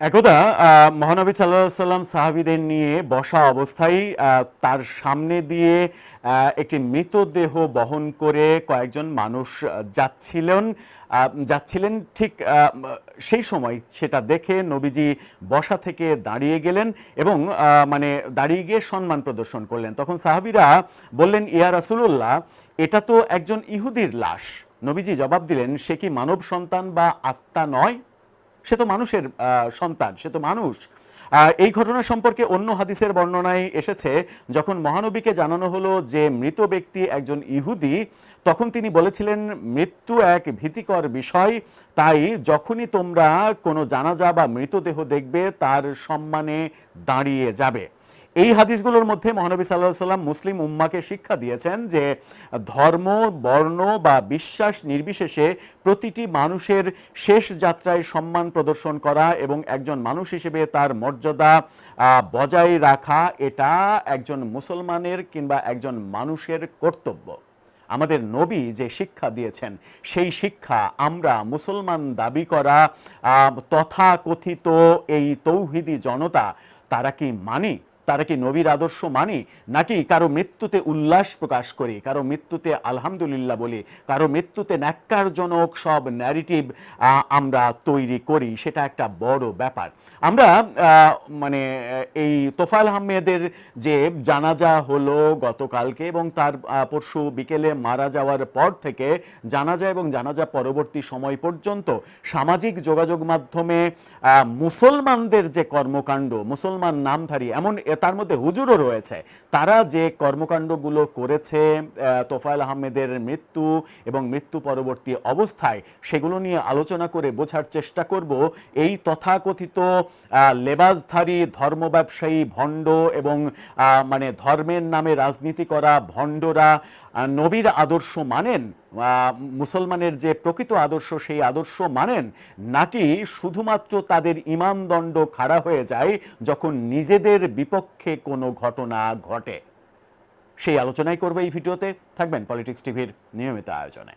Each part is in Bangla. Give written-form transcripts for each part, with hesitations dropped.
একদা মহানবী সাল্লাল্লাহু আলাইহি সাল্লাম সাহাবীদের নিয়ে বসা অবস্থায় তার সামনে দিয়ে একটি মৃতদেহ বহন করে কয়েকজন মানুষ যাচ্ছিলেন ঠিক সেই সময় সেটা দেখে নবীজি বসা থেকে দাঁড়িয়ে গেলেন এবং মানে দাঁড়িয়ে গিয়ে সম্মান প্রদর্শন করলেন। তখন সাহাবীরা বললেন, ইয়া রাসূলুল্লাহ, এটা তো একজন ইহুদির লাশ। নবীজি জবাব দিলেন, সে কি মানব সন্তান বা আত্মা নয়? সে তো মানুষের সন্তান, সে তো মানুষ। এই ঘটনা সম্পর্কে অন্য হাদিসের বর্ণনায় এসেছে, যখন মহানবীকে জানানো হলো যে মৃত ব্যক্তি একজন ইহুদি, তখন তিনি বলেছিলেন, মৃত্যু এক ভীতিকর বিষয়, তাই যখনই তোমরা কোনো জানাজা বা মৃতদেহ দেখবে তার সম্মানে দাঁড়িয়ে যাবে। এই হাদিসগুলোর মধ্যে মহানবী সাল্লাল্লাহু আলাইহি সাল্লাম মুসলিম উম্মাকে শিক্ষা দিয়েছেন যে ধর্ম, বর্ণ বা বিশ্বাস নির্বিশেষে প্রতিটি মানুষের শেষ যাত্রায় সম্মান প্রদর্শন করা এবং একজন মানুষ হিসেবে তার মর্যাদা বজায় রাখা, এটা একজন মুসলমানের কিংবা একজন মানুষের কর্তব্য। আমাদের নবী যে শিক্ষা দিয়েছেন সেই শিক্ষা আমরা মুসলমান দাবি করা তথাকথিত এই তৌহিদি জনতা তারা কি মানি? তারা কি নবীর আদর্শ মানি, নাকি কারো মৃত্যুতে উল্লাস প্রকাশ করি, কারো মৃত্যুতে আলহামদুলিল্লাহ বলি, কারো মৃত্যুতে ন্যাক্কারজনক সব ন্যারেটিভ আমরা তৈরি করি? সেটা একটা বড় ব্যাপার। আমরা মানে এই তোফায়েল আহমেদের যে জানাজা হলো গতকালকে এবং তার পরশু বিকেলে মারা যাওয়ার পর থেকে জানাজা এবং জানাজা পরবর্তী সময় পর্যন্ত সামাজিক যোগাযোগ মাধ্যমে মুসলমানদের যে কর্মকাণ্ড, মুসলমান নামধারী, এমন তার মধ্যে হুজুরও রয়েছে, তারা যে কর্মকাণ্ডগুলো করেছে তোফায়েল আহমেদের মৃত্যু এবং মৃত্যু পরবর্তী অবস্থায়, সেগুলো নিয়ে আলোচনা করে বোঝার চেষ্টা করব এই তথাকথিত লেবাসধারী ধর্ম ব্যবসায়ী ভণ্ড এবং মানে ধর্মের নামে রাজনীতি করা ভণ্ডরা নবীর আদর্শ মানেন, মুসলমানের যে প্রকৃত আদর্শ সেই আদর্শ মানেন, নাকি শুধুমাত্র তাদের ঈমানদণ্ড খাড়া হয়ে যায় যখন নিজেদের বিপক্ষে কোনো ঘটনা ঘটে? সেই আলোচনাই করবে এই ভিডিওতে। থাকবেন পলিটিক্স টিভির নিয়মিত আয়োজনে।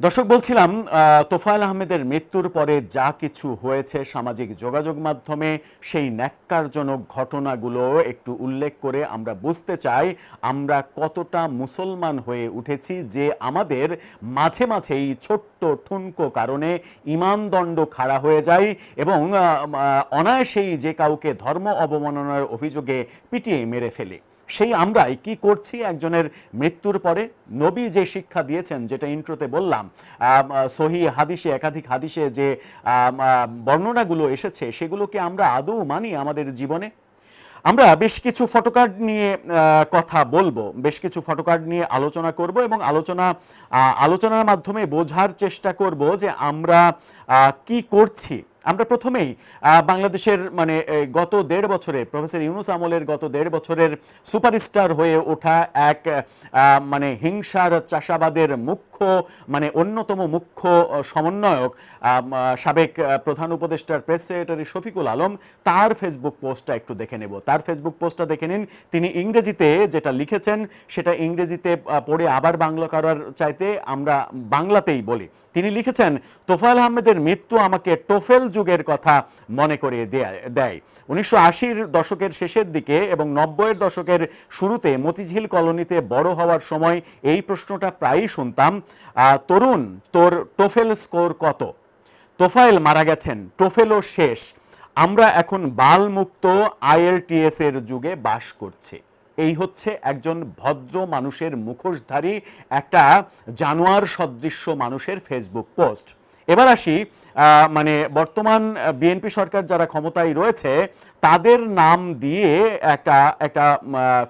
দর্শক, বলছিলাম তোফায়েল আহমেদের মৃত্যুর পরে যা কিছু হয়েছে সামাজিক যোগাযোগ মাধ্যমে, সেই ন্যাক্কারজনক ঘটনাগুলো একটু উল্লেখ করে আমরা বুঝতে চাই আমরা কতটা মুসলমান হয়ে উঠেছি যে আমাদের মাঝে মাঝেই ছোট্ট ঠুনকো কারণে ঈমানদণ্ড খাড়া হয়ে যায় এবং অনায়াসেই যে কাউকে ধর্ম অবমাননার অভিযোগে পিটিয়ে মেরে ফেলি। সেই আমরাই কি করছি একজনের মৃত্যুর পরে? নবী যে শিক্ষা দিয়েছেন, যেটা ইন্ট্রোতে বললাম, সহিহ হাদিসে, একাধিক হাদিসে যে বর্ণনাগুলো এসেছে, সেগুলোকে আমরা আদৌ মানি আমাদের জীবনে? আমরা বেশ কিছু ফটোকার্ড নিয়ে কথা বলবো, বেশ কিছু ফটোকার্ড নিয়ে আলোচনা করব এবং আলোচনার মাধ্যমে বোঝার চেষ্টা করব যে আমরা কি করছি। আমরা প্রথমেই বাংলাদেশের মানে গত 1.5 বছরে প্রফেসর ইউনূস আমলের গত 1.5 বছরের সুপারস্টার হয়ে ওঠা এক মানে হিংসার চাষাবাদের মানে অন্যতম মুখ্য সমন্বয়ক সাবেক প্রধান উপদেষ্টার প্রেস সেক্রেটারি শফিকুল আলম, তার ফেসবুক পোস্টটা একটু দেখে নেব। তার ফেসবুক পোস্টটা দেখে নিন। তিনি ইংরেজিতে যেটা লিখেছেন সেটা ইংরেজিতে পড়ে আবার বাংলা করার চাইতে আমরা বাংলাতেই বলি। তিনি লিখেছেন, তোফায়েল আহমেদের মৃত্যু আমাকে টোফেল যুগের কথা মনে করিয়ে দেয়। 1980-র দশকের শেষের দিকে এবং 90-এর দশকের শুরুতে মতিঝিল কলোনিতে বড় হওয়ার সময় এই প্রশ্নটা প্রায়ই শুনতাম, তরুণ, তোর টোফেল স্কোর কত? তোফায়েল মারা গেছেন, টোফেলও শেষ, আমরা এখন বালমুক্ত IELTS এর যুগে বাস করছি। এই হচ্ছে একজন ভদ্র মানুষের মুখোশধারী একটা জানোয়ার সদৃশ্য মানুষের ফেসবুক পোস্ট। এবার আসি মানে বর্তমান বিএনপি সরকার যারা ক্ষমতায় রয়েছে তাদের নাম দিয়ে একটা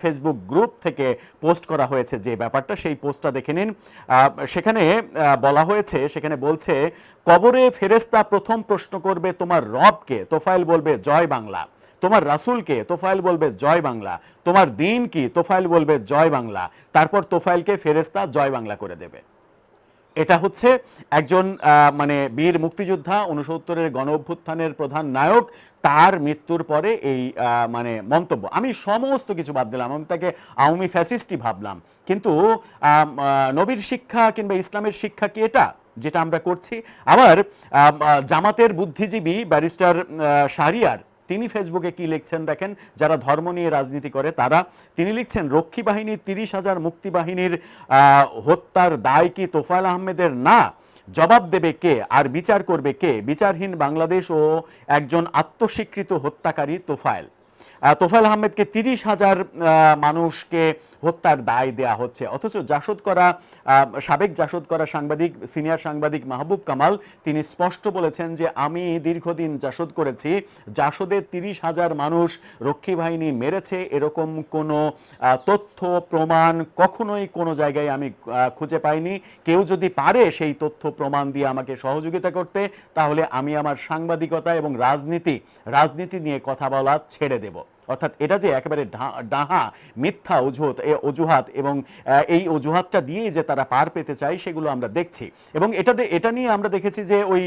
ফেসবুক গ্রুপ থেকে পোস্ট করা হয়েছে যে ব্যাপারটা, সেই পোস্টটা দেখে নিন। সেখানে বলা হয়েছে, সেখানে বলছে, কবরে ফেরেশতা প্রথম প্রশ্ন করবে তোমার রবকে, তোফায়েল বলবে জয় বাংলা। তোমার রাসূলকে, তোফায়েল বলবে জয় বাংলা। তোমার দিন কি, তোফায়েল বলবে জয় বাংলা। তারপর তোফায়েলকে ফেরেশতা জয় বাংলা করে দেবে। এটা হচ্ছে একজন মানে বীর মুক্তিযোদ্ধা, 69-এর গণ অভ্যুত্থানের প্রধান নায়ক, তার মৃত্যুর পরে এই মানে মন্তব্য। আমি সমস্ত কিছু বাদ দিলাম, আমি তাকে আওয়ামী ফ্যাসিস্টই ভাবলাম, কিন্তু নবীর শিক্ষা কিংবা ইসলামের শিক্ষা কি এটা যেটা আমরা করছি? আবার জামাতের বুদ্ধিজীবী ব্যারিস্টার শাহরিয়ার তিনি ফেসবুকে কি লিখছেন দেখেন, যারা ধর্ম নিয়ে রাজনীতি করে তারা। তিনি লিখছেন, রক্ষী বাহিনী 30,000 মুক্তিবাহিনীর হত্যার দায় কি তোফায়েল আহমেদের না? জবাব দেবে কে আর বিচার করবে কে? বিচারহীন বাংলাদেশ ও একজন আত্মস্বীকৃত হত্যাকারী তোফায়েল। তোফায়েল আহমেদকে 30,000 মানুষকে হত্যার দায় দেয়া হচ্ছে, অথচ জাসদ করা সাবেক জাসদ করা সাংবাদিক, সিনিয়র সাংবাদিক মাহবুব কামাল তিনি স্পষ্ট বলেছেন যে আমি দীর্ঘদিন জাসদ করেছি, জাসদের 30,000 মানুষ রক্ষী বাহিনী মেরেছে এরকম কোনো তথ্য প্রমাণ কখনোই কোনো জায়গায় আমি খুঁজে পাইনি। কেউ যদি পারে সেই তথ্য প্রমাণ দিয়ে আমাকে সহযোগিতা করতে, তাহলে আমি আমার সাংবাদিকতা এবং রাজনীতি নিয়ে কথা বলা ছেড়ে দেব। অর্থাৎ এটা যে একেবারে ডাহা মিথ্যা অজুহাত এবং এই অজুহাতটা দিয়েই যে তারা পার পেতে চায় সেগুলো আমরা দেখছি। এবং এটা নিয়ে আমরা দেখেছি যে ওই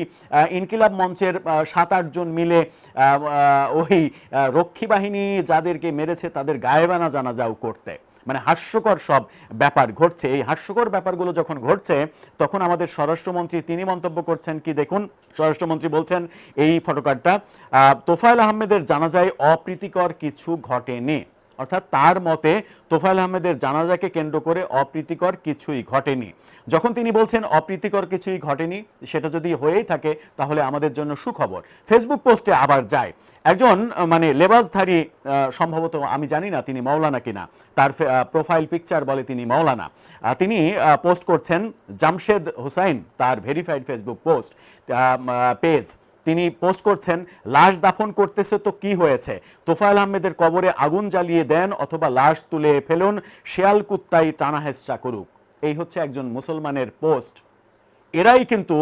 ইনকিলাব মঞ্চের 7-8 জন মিলে ওই রক্ষী বাহিনী যাদেরকে মেরেছে তাদের গায়েবানা জানাজাও করতে, মানে হাস্যকর সব ব্যাপার ঘটছে। এই হাস্যকর ব্যাপারগুলো যখন ঘটছে তখন আমাদের স্বরাষ্ট্রমন্ত্রী তিনি মন্তব্য করছেন কি দেখুন। স্বরাষ্ট্রমন্ত্রী বলছেন এই ফটোকার্ডটা, তোফায়েল আহমেদের জানাজায় অপ্রীতিকর কিছু ঘটেনি। অর্থাৎ তার মতে তোফায়েল আহমেদের জানাজাকে কেন্দ্র করে অপ্রীতিকর কিছুই ঘটেনি। যখন তিনি বলছেন অপ্রীতিকর কিছুই ঘটেনি, সেটা যদি হয়েই থাকে তাহলে আমাদের জন্য সুখবর। ফেসবুক পোস্টে আবার যায় একজন মানে লেবাসধারী, সম্ভবত আমি জানি না তিনি মাওলানা কিনা, তার প্রোফাইল পিকচার বলে তিনি মাওলানা, তিনি পোস্ট করছেন জামশেদ হোসাইন, তার ভেরিফাইড ফেসবুক পোস্ট পেজ। তিনি পোস্ট করছেন, লাশ দাফন করতেছে তো কি হয়েছে, তোফায়েল আহমেদের কবরে আগুন জ্বালিয়ে দেন অথবা লাশ তুলে ফেলুন, শেয়াল কুত্তাই টানা হেঁচড়া করুক। এই হচ্ছে একজন মুসলমানের পোস্ট। এরাই কিন্তু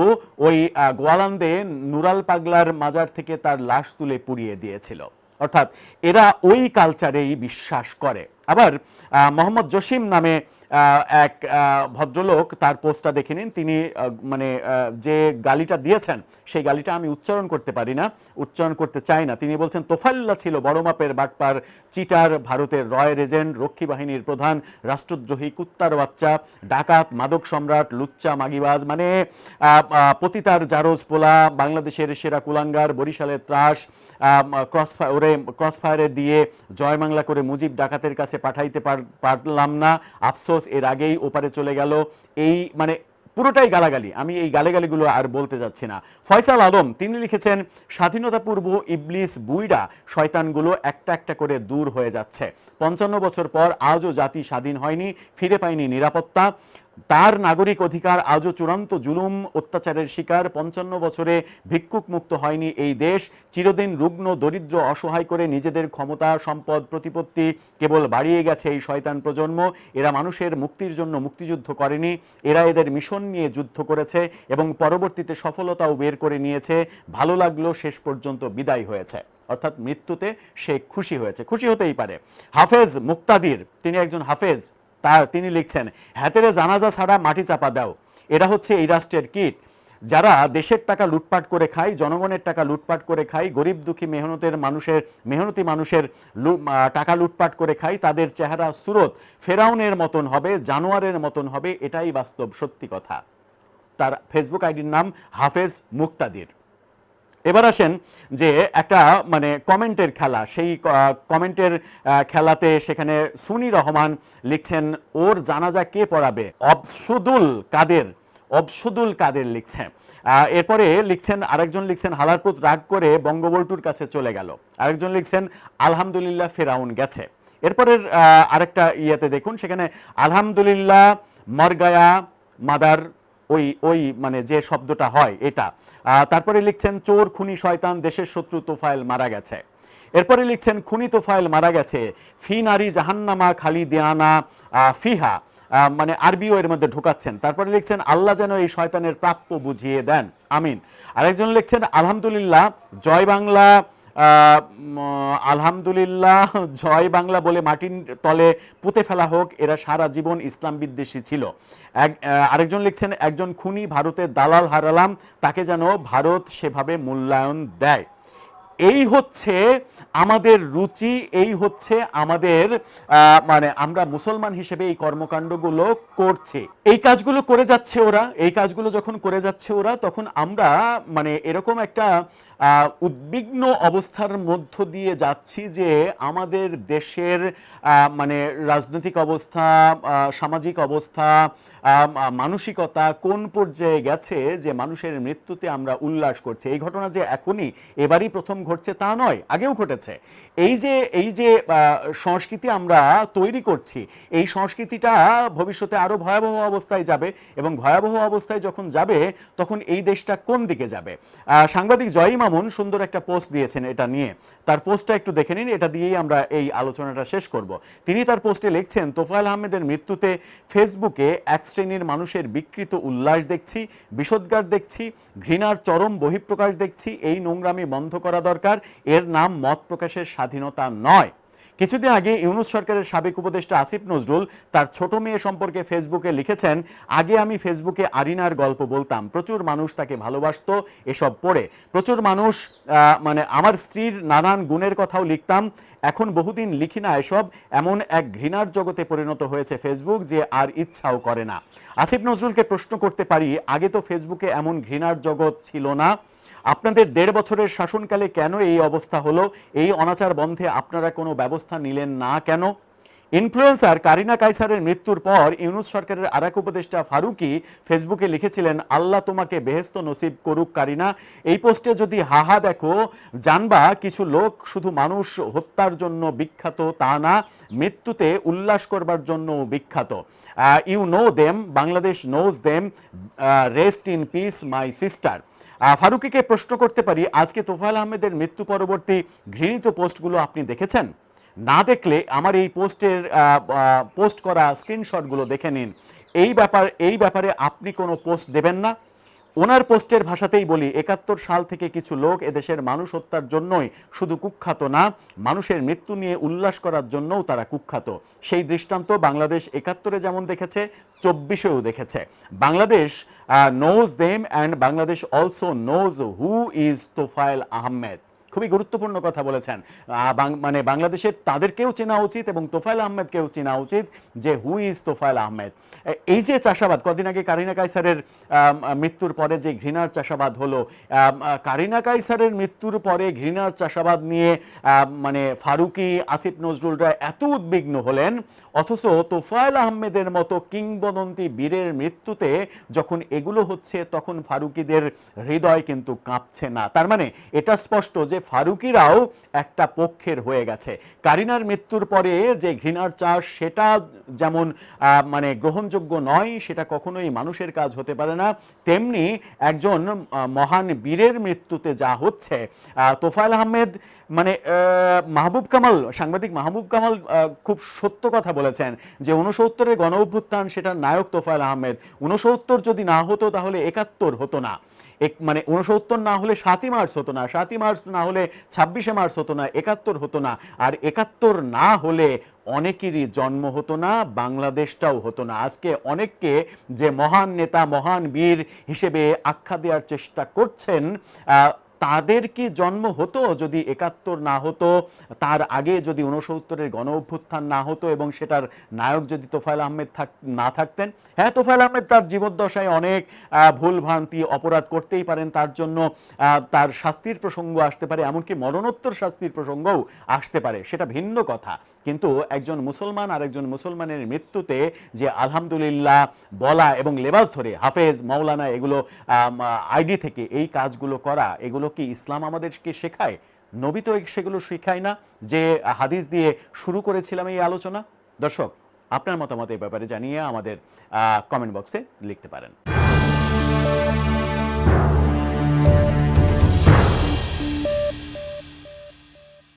ওই গোয়ালান্দে নুরাল পাগলার মাজার থেকে তার লাশ তুলে পুড়িয়ে দিয়েছিল। অর্থাৎ এরা ওই কালচারেই বিশ্বাস করে। আবার মোহাম্মদ জসিম নামে এক ভদ্রলোক, তার পোস্টটা দেখে নিন। তিনি মানে যে গালিটা দিয়েছেন সেই গালিটা আমি উচ্চারণ করতে পারি না, উচ্চারণ করতে চাই না। তিনি বলছেন, তোফায়েল্লা ছিল বড় মাপের বাটপার, চিটার, ভারতের রয়্যাল এজেন্ট, রক্ষী বাহিনীর প্রধান, রাষ্ট্রদ্রোহী, কুত্তার বাচ্চা, ডাকাত, মাদক সম্রাট, লুচ্চা, মাগিবাজ, মানে পতিতার জারজ পোলা, বাংলাদেশের সেরা কুলাঙ্গার, বরিশালের ত্রাস, ক্রসফায়ারে দিয়ে জয় বাংলা করে মুজিব ডাকাতের কাছে পাঠাইতে পারলাম না, আফসোস এর আগেই ওপারে চলে গেল। এই মানে পুরোটাই গালাগালি, আমি এই গালাগালিগুলো আর বলতে যাচ্ছি না। ফয়সাল আলম তিনি লিখেছেন, স্বাধীনতা পূর্ব ইবলিস বুইড়া শয়তানগুলো একটা একটা করে দূর হয়ে যাচ্ছে। 55 বছর পর আজও জাতি স্বাধীন হয়নি, ফিরে পায়নি নিরাপত্তা, তার নাগরিক অধিকার আজও চূড়ান্ত জুলুম অত্যাচারের শিকার। 55 বছরে ভিক্ষুক মুক্ত হয়নি এই দেশ, চিরদিন রুগ্ন দরিদ্র অসহায় করে নিজেদের ক্ষমতা সম্পদ প্রতিপত্তি কেবল বাড়িয়ে গেছে এই শয়তান প্রজন্ম। এরা মানুষের মুক্তির জন্য মুক্তিযুদ্ধ করেনি, এরা এদের মিশন নিয়ে যুদ্ধ করেছে এবং পরবর্তীতে সফলতাও বের করে নিয়েছে। ভালো লাগলো, শেষ পর্যন্ত বিদায় হয়েছে। অর্থাৎ মৃত্যুতে সে খুশি হয়েছে, খুশি হতেই পারে। হাফেজ মুক্তাদির তিনি একজন হাফেজ, তিনি লিখছেন, হাতেরে জানাজা ছাড়া মাটি চাপা দাও, এরা হচ্ছে এই রাষ্ট্রের কীট। যারা দেশের টাকা লুটপাট করে খায়, জনগণের টাকা লুটপাট করে খায়, গরিব দুঃখী মেহনতি মানুষের টাকা লুটপাট করে খায়, তাদের চেহারা সুরত ফেরাউনের মতন হবে, জানোয়ারের মতন হবে, এটাই বাস্তব সত্যি কথা। তার ফেসবুক আইডির নাম হাফেজ মুক্তাদির। এবার আসেন যে একটা মানে কমেন্টের খেলা, সেই কমেন্টের খেলাতে সেখানে সুনি রহমান লিখছেন, ওর জানাজা কে পড়াবে, অবসুদুল কাদের লিখছেন। এরপরে লিখছেন, আরেকজন লিখছেন, হালারপুত রাগ করে বঙ্গবল্টুর কাছে চলে গেল। আরেকজন লিখছেন, আলহামদুলিল্লাহ ফেরাউন গেছে। এরপরের আরেকটা ইয়েতে দেখুন, সেখানে আলহামদুলিল্লাহ মরগায়া মাদার, ওই মানে যে শব্দটা হয় এটা। তারপরে লিখছেন, চোর খুনি শয়তান দেশের শত্রু তোফায়েল মারা গেছে। এরপরে লিখছেন, খুনি তোফায়েল মারা গেছে, ফি নারী জাহান্নামা খালি দেয়ানা ফিহা, মানে আরবিও এর মধ্যে ঢোকাচ্ছেন। তারপরে লিখছেন, আল্লাহ যেন এই শয়তানের প্রাপ্য বুঝিয়ে দেন, আমিন। আরেকজন লিখছেন, আলহামদুলিল্লাহ জয় বাংলা আলহামদুলিল্লাহ জয় বাংলা বলে মাটির তলে পুঁতে ফেলা হোক, এরা সারা জীবন ইসলাম বিদ্বেষী ছিল। আরেকজন লিখছেন, একজন খুনি ভারতের দালাল হারালাম, তাকে যেন ভারত সেভাবে মূল্যায়ন দেয়। এই হচ্ছে আমাদের রুচি, এই হচ্ছে আমাদের মানে আমরা মুসলমান হিসেবে এই কর্মকাণ্ডগুলো করছে, এই কাজগুলো করে যাচ্ছে ওরা। এই কাজগুলো যখন করে যাচ্ছে ওরা, তখন আমরা মানে এরকম একটা উদ্বিগ্ন অবস্থার মধ্য দিয়ে যাচ্ছি যে আমাদের দেশের মানে রাজনৈতিক অবস্থা, সামাজিক অবস্থা, মানসিকতা কোন পর্যায়ে গেছে যে মানুষের মৃত্যুতে আমরা উল্লাস করছি। এই ঘটনা যে এখনই এবারই প্রথম ঘটছে তা নয়, আগেও ঘটেছে। এই যে সংস্কৃতি আমরা তৈরি করছি, এই সংস্কৃতিটা ভবিষ্যতে আরো ভয়াবহ অবস্থায় যাবে, এবং ভয়াবহ অবস্থায় যখন যাবে তখন এই দেশটা কোন দিকে যাবে। সাংবাদিক জয়ী মামুন সুন্দর একটা পোস্ট দিয়েছেন এটা নিয়ে, তার পোস্টটা একটু দেখে নিন, এটা দিয়েই আমরা এই আলোচনাটা শেষ করব। তিনি তার পোস্টে লিখছেন, তোফায়েল আহমেদের মৃত্যুতে ফেসবুকে এক শ্রেণীর মানুষের বিকৃত উল্লাস দেখছি, বিষোদ্গার দেখছি, ঘৃণার চরম বহিঃপ্রকাশ দেখছি। এই নোংরামি বন্ধ করা দরকার, এর নাম মত প্রকাশের স্বাধীনতা নয়। কিছুদিন আগে ইউনূস সরকারের সাবেক উপদেষ্টা আসিফ নজরুল তার ছোট মেয়ে সম্পর্কে ফেসবুকে লিখেছেন, আগে আমি ফেসবুকে আরিনার গল্প বলতাম, প্রচুর মানুষ তাকে ভালোবাসতো, এসব পড়ে প্রচুর মানুষ মানে আমার স্ত্রীর নানান গুণের কথাও লিখতাম, এখন বহুদিন লিখি না এসব। এমন এক ঘৃণার জগতে পরিণত হয়েছে ফেসবুক যে আর ইচ্ছাও করে না। আসিফ নজরুলকে প্রশ্ন করতে পারি, আগে তো ফেসবুকে এমন ঘৃণার জগৎ ছিল না, আপনাদের 1.5 বছরের শাসনকালে কেন এই অবস্থা হলো? এই অনাচার বন্ধে আপনারা কোনো ব্যবস্থা নিলেন না কেন? ইনফ্লুয়েন্সার কারিনা কাইসারের মৃত্যুর পর ইউনূস সরকারের আরেক উপদেষ্টা ফারুকী ফেসবুকে লিখেছিলেন, আল্লাহ তোমাকে বেহেশত নসিব করুক কারিনা। এই পোস্টে যদি হাহা দেখো, জানবা কিছু লোক শুধু মানুষ হত্যার জন্য বিখ্যাত তা না, মৃত্যুতে উল্লাস করবার জন্য বিখ্যাত। You know them, Bangladesh knows them, rest in peace my sister. ফারুকীকে প্রশ্ন করতে পারি, আজকে তোফায়েল আহমেদের মৃত্যু পরবর্তী ঘৃণিত পোস্টগুলো আপনি দেখেছেন? না দেখলে আমার এই পোস্ট করা স্ক্রিনশটগুলো দেখে নিন। এই ব্যাপারে আপনি কোনো পোস্ট দেবেন না? ওনার পোস্টের ভাষাতেই বলি, 71 সাল থেকে কিছু লোক এদেশের মানুষ হত্যার জন্যই শুধু কুখ্যাত না, মানুষের মৃত্যু নিয়ে উল্লাস করার জন্যও তারা কুখ্যাত। সেই দৃষ্টান্ত বাংলাদেশ 71-এ যেমন দেখেছে, 24-এও দেখেছে। Bangladesh knows them and Bangladesh also knows who is Tofail Ahmed. খুবই গুরুত্বপূর্ণ কথা বলেছেন। মানে বাংলাদেশের তাদেরকেও চেনা উচিত এবং তোফায়েল আহমেদকেও চেনা উচিত যে হু ইজ তোফায়েল আহমেদ। এই যে চাষাবাদ, কদিন আগে কারিনা কাইসারের মৃত্যুর পরে যে ঘৃণার চাষাবাদ হলো, কারিনা কাইসারের মৃত্যুর পরে ঘৃণার চাষাবাদ নিয়ে মানে ফারুকী, আসিফ নজরুলরা এত উদ্বিগ্ন হলেন, অথচ তোফায়েল আহমেদের মতো কিংবদন্তি বীরের মৃত্যুতে যখন এগুলো হচ্ছে তখন ফারুকীদের হৃদয় কিন্তু কাঁপছে না। তার মানে এটা স্পষ্ট যে ফারুকীরাও একটা পক্ষের হয়ে গেছে। কারিনার মৃত্যুর পরে যে ঘৃণার চাষ, সেটা যেমন মানে গ্রহণযোগ্য নয়, সেটা কখনোই মানুষের কাজ হতে পারে না, তেমনি একজন মহান বীরের মৃত্যুতে যা হচ্ছে, তোফায়েল আহমেদ মানে মাহবুব কামাল, সাংবাদিক মাহবুব কামাল খুব সত্য কথা বলেছেন যে 69-এর গণ অভ্যুত্থান, সেটার নায়ক তোফায়েল আহমেদ। 69 যদি না হতো তাহলে 71 হতো না, মানে 69 না হলে 7ই মার্চ হতো না, 7ই মার্চ না হলে 26শে মার্চ হতো না, 71 হতো না, আর 71 না হলে অনেকেরই জন্ম হতো না, বাংলাদেশটাও হতো না। আজকে অনেককে যে মহান নেতা, মহান বীর হিসেবে আখ্যা দেওয়ার চেষ্টা করছেন, তাদের কি জন্ম হতো যদি 71 না হতো, তার আগে যদি 69-এর গণ অভ্যুত্থান না হতো এবং সেটার নায়ক যদি তোফায়েল আহমেদ না থাকতেন? হ্যাঁ, তোফায়েল আহমেদ তার জীবদ্দশায় অনেক ভুল ভ্রান্তি, অপরাধ করতেই পারেন, তার জন্য তার শাস্তির প্রসঙ্গ আসতে পারে, এমনকি মরণোত্তর শাস্তির প্রসঙ্গও আসতে পারে, সেটা ভিন্ন কথা। কিন্তু একজন মুসলমান আর একজন মুসলমানের মৃত্যুতে যে আলহামদুলিল্লাহ বলা এবং লেবাস ধরে হাফেজ, মাওলানা এগুলো আইডি থেকে এই কাজগুলো করা, এগুলো কি ইসলাম আমাদেরকে শেখায়? নবী তো সেগুলো শেখায় না, যে হাদিস দিয়ে শুরু করেছিলাম এই আলোচনা। দর্শক, আপনার মতামত এই ব্যাপারে জানিয়ে আমাদের কমেন্ট বক্সে লিখতে পারেন।